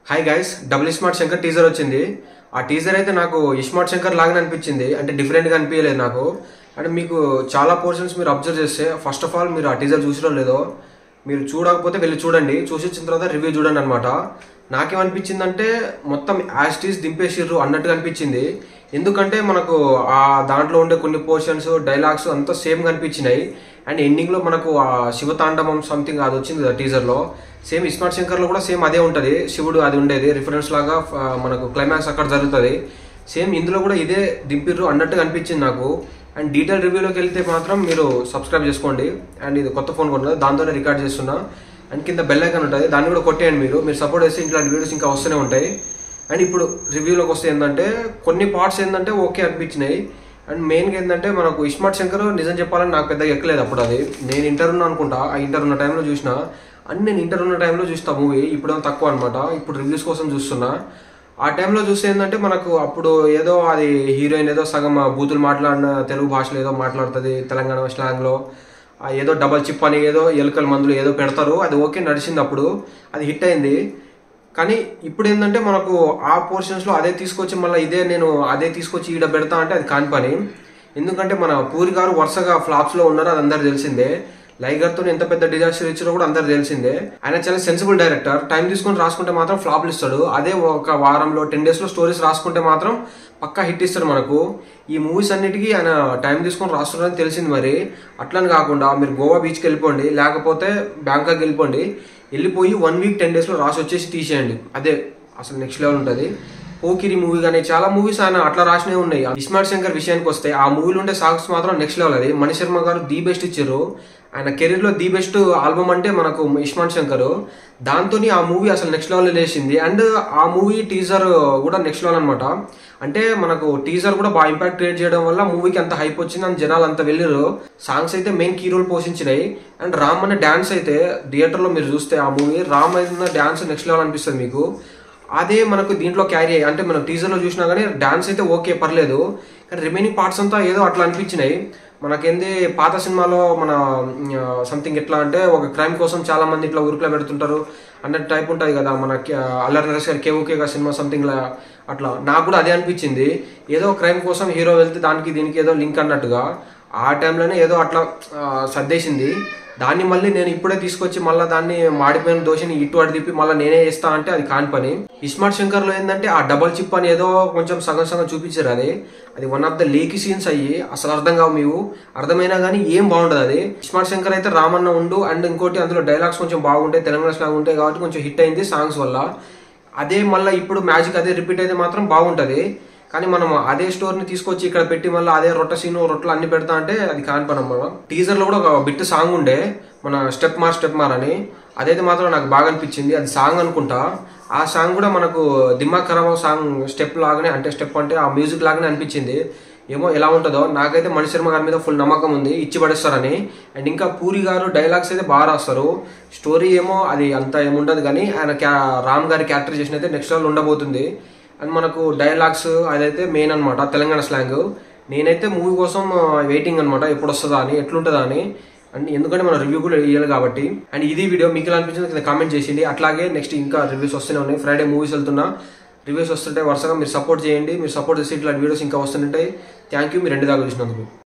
Hi guys, double smart Shankar teaser వచ్చింది. ఆ teaser అయితే నాకు స్మార్ట్ శంకర్ లాగానే అనిపించింది. అంటే డిఫరెంట్గా అనిపించలేదు నాకు. అంటే మీకు చాలా పోర్షన్స్ మీరు అబ్జర్వ్ చేస్తే, ఫస్ట్ ఆఫ్ ఆల్ మీరు ఆ టీజర్ చూసిరో లేదో, మీరు చూడకపోతే వెళ్ళి చూడండి. చూసి వచ్చిన తర్వాత రివ్యూ చూడండి అనమాట. నాకేమనిపించిందంటే మొత్తం యాస్టీస్ దింపేసిర్రు అన్నట్టుగా అనిపించింది. ఎందుకంటే మనకు ఆ దాంట్లో ఉండే కొన్ని పోర్షన్స్ డైలాగ్స్ అంతా సేమ్గా అనిపించినాయి. అండ్ ఎండింగ్లో మనకు ఆ శివతాండవం సంథింగ్ అది వచ్చింది కదా టీజర్లో, సేమ్ స్మార్ట్ శంకర్లో కూడా సేమ్ అదే ఉంటుంది. శివుడు అది ఉండేది రిఫరెన్స్ లాగా మనకు క్లైమాక్స్ అక్కడ జరుగుతుంది. సేమ్ ఇందులో కూడా ఇదే దింపిర్రు అన్నట్టుగా అనిపించింది నాకు. అండ్ డీటెయిల్ రివ్యూలోకి వెళ్తే మాత్రం మీరు సబ్స్క్రైబ్ చేసుకోండి. అండ్ ఇది కొత్త ఫోన్ కొన్నది, దాంతోనే రికార్డ్ చేస్తున్నా. అండ్ కింద బెల్ ఐకాన్ ఉంటుంది, దాన్ని కూడా కొట్టేయండి. మీరు సపోర్ట్ చేస్తే ఇట్లాంటి వీడియోస్ ఇంకా వస్తూనే ఉంటాయి. అండ్ ఇప్పుడు రివ్యూలోకి వస్తే ఏంటంటే కొన్ని పార్ట్స్ ఏంటంటే ఓకే అనిపించినాయి. అండ్ మెయిన్గా ఏంటంటే మనకు స్మార్ట్ శంకర్ నిజం చెప్పాలని నాకు పెద్దగా ఎక్కలేదు. అప్పుడు అది నేను ఇంటర్ ఉన్నా అనుకుంటా, ఆ ఇంటర్ ఉన్న టైంలో చూసిన. అండ్ నేను ఇంటర్ ఉన్న టైంలో చూస్తా మూవీ, ఇప్పుడేమో తక్కువ అనమాట. ఇప్పుడు రివ్యూస్ కోసం చూస్తున్నా. ఆ టైంలో చూస్తే ఏంటంటే మనకు అప్పుడు ఏదో అది హీరోయిన్ ఏదో సగం బూతులు మాట్లాడిన తెలుగు భాషలో ఏదో మాట్లాడుతుంది, తెలంగాణ స్లాంగ్లో ఏదో డబల్ చిప్ అని ఏదో ఎలుకల మందులు ఏదో పెడతారు. అది ఓకే నడిచింది, అప్పుడు అది హిట్ అయింది. కానీ ఇప్పుడు ఏంటంటే మనకు ఆ పోర్షన్స్లో అదే తీసుకొచ్చి మళ్ళీ నేను అదే తీసుకొచ్చి ఈడ పెడతా అంటే అది కాని పని. ఎందుకంటే మన పూరి గారు వరుసగా ఫ్లాప్స్లో ఉన్నారు, అది అందరు తెలిసిందే. లైగర్తో ఎంత పెద్ద డిజాస్టర్ ఇచ్చారో కూడా అందరు తెలిసిందే. ఆయన చాలా సెన్సిబుల్ డైరెక్టర్. టైం తీసుకొని రాసుకుంటే మాత్రం ఫ్లాప్లు ఇస్తాడు. అదే ఒక వారంలో 10 daysలో స్టోరీస్ రాసుకుంటే మాత్రం పక్కా హిట్ ఇస్తాడు మనకు. ఈ మూవీస్ అన్నిటికీ ఆయన టైం తీసుకొని రాస్తున్నారని తెలిసింది. మరి అట్లని కాకుండా మీరు గోవా బీచ్కి వెళ్ళిపోండి, లేకపోతే బ్యాంకాక్ వెళ్ళిపోయి 1 week 10 daysలో రాసి వచ్చేసి తీసేయండి. అదే అసలు నెక్స్ట్ లెవెల్ ఉంటుంది. పోకిరి మూవీ కానీ చాలా మూవీస్ ఆయన అట్లా రాసినవి ఉన్నాయి. స్మార్ట్ శంకర్ విషయానికి వస్తే ఆ మూవీలో ఉండే సాంగ్స్ మాత్రం నెక్స్ట్ లెవెల్. అది మణిశర్మ గారు ది బెస్ట్ ఇచ్చారు. ఆయన కెరీర్లో ది బెస్ట్ ఆల్బమ్ అంటే మనకు స్మార్ట్ శంకర్. దాంతో ఆ మూవీ అసలు నెక్స్ట్ లెవెల్ లేచింది. అండ్ ఆ మూవీ టీజర్ కూడా నెక్స్ట్ లెవెల్ అనమాట. అంటే మనకు టీజర్ కూడా బాగా ఇంపాక్ట్ క్రియేట్ చేయడం వల్ల మూవీకి అంత హైప్ వచ్చింది. అండ్ జనాలు అంతా వెళ్ళారు. సాంగ్స్ అయితే మెయిన్ కీ రోల్ పోషించినాయి. అండ్ రామ్ అనే డాన్స్ అయితే థియేటర్లో మీరు చూస్తే ఆ మూవీ రామ్ అయిన డాన్స్ నెక్స్ట్ లెవెల్ అనిపిస్తుంది మీకు. అదే మనకు దీంట్లో క్యారీ అయ్యి, అంటే మనం టీజర్లో చూసినా కానీ డాన్స్ అయితే ఓకే పర్లేదు. కానీ రిమైనింగ్ పార్ట్స్ అంతా ఏదో అట్లా అనిపించినాయి. మనకేంది పాత సినిమాలో మన సంథింగ్ ఎట్లా అంటే ఒక క్రైమ్ కోసం చాలా మంది ఇట్లా ఊరికలో పెడుతుంటారు అన్నట్టు టైప్ ఉంటుంది కదా. మన అల్లరి నరేష్ గారి కేఓకేగా సినిమా సంథింగ్ అట్లా నాకు కూడా అదే అనిపించింది. ఏదో క్రైమ్ కోసం హీరో వెళ్తే దానికి దీనికి ఏదో లింక్ అన్నట్టుగా ఆ టైంలోనే ఏదో అట్లా సర్దేసింది. దాన్ని మళ్ళీ నేను ఇప్పుడే తీసుకొచ్చి మళ్ళీ దాన్ని మాడిపోయిన దోషని ఇటు అటు తిప్పి మళ్ళీ నేనే చేస్తా అంటే అది కాని పని. స్మార్ట్ శంకర్లో ఏంటంటే ఆ డబల్ చిప్ అని ఏదో కొంచెం సగం సగం చూపించారు. అది one of the leaky scenes అయ్యి అసలు అర్థం కావు. మీకు అర్థమైనా కానీ ఏం బాగుండదు అది. స్మార్ట్ శంకర్ అయితే రామన్న ఉండు, అండ్ ఇంకోటి అందులో డైలాగ్స్ కొంచెం బాగుంటాయి, తెలంగాణ స్లాంగ్ ఉంటాయి కాబట్టి కొంచెం హిట్ అయింది సాంగ్స్ వల్ల. అదే మళ్ళీ ఇప్పుడు మ్యాజిక్ అదే రిపీట్ అయితే మాత్రం బాగుంటుంది. కానీ మనం అదే స్టోర్ని తీసుకొచ్చి ఇక్కడ పెట్టి మళ్ళీ అదే రొట్టెలు అన్ని పెడతా అంటే అది కాని పని అన్నమాట. టీజర్లో కూడా ఒక బిట్ సాంగ్ ఉండే, మన స్టెప్ మార్ అని. అదైతే మాత్రం నాకు బాగా అనిపించింది. అది సాంగ్ అనుకుంటా. ఆ సాంగ్ కూడా మనకు దిమాగ్ ఖరాబ్ సాంగ్ స్టెప్ లాగానే, అంటే స్టెప్ అంటే ఆ మ్యూజిక్ లాగానే అనిపించింది. ఏమో ఎలా ఉంటుందో. నాకైతే మణిశర్మ గారి మీద ఫుల్ నమ్మకం ఉంది, ఇచ్చి పడేస్తారని. అండ్ ఇంకా పూరి గారు డైలాగ్స్ అయితే బాగా రాస్తారు. స్టోరీ ఏమో అది అంత ఏముండదు, కానీ ఆయన రామ్ గారి క్యారెక్టర్ చేసిన అయితే నెక్స్ట్ లెవెల్ ఉండబోతుంది. అండ్ మనకు డైలాగ్స్ అదైతే మెయిన్ అనమాట, తెలంగాణ స్లాంగ్. నేనైతే మూవీ కోసం వెయిటింగ్ అనమాట, ఎప్పుడు వస్తుందా అని, ఎట్లుంటుందా అని. అండ్ ఎందుకంటే మన రివ్యూ కూడా ఇవ్వాలి కాబట్టి. అండ్ ఇది వీడియో మీకు ఎలా అనిపించింది కింద కామెంట్ చేసింది. అట్లాగే నెక్స్ట్ ఇంకా రివ్యూస్ వస్తూనే ఉన్నాయి. ఫ్రైడే మూవీస్ వెళ్తున్నా, రివ్యూస్ వస్తుంటాయి వరుసగా. మీరు సపోర్ట్ చేయండి. మీరు సపోర్ట్ చేసి ఇట్లాంటి వీడియోస్ ఇంకా వస్తుంటాయి. థ్యాంక్ యూ మీరు 2 దాకా చూసినందుకు.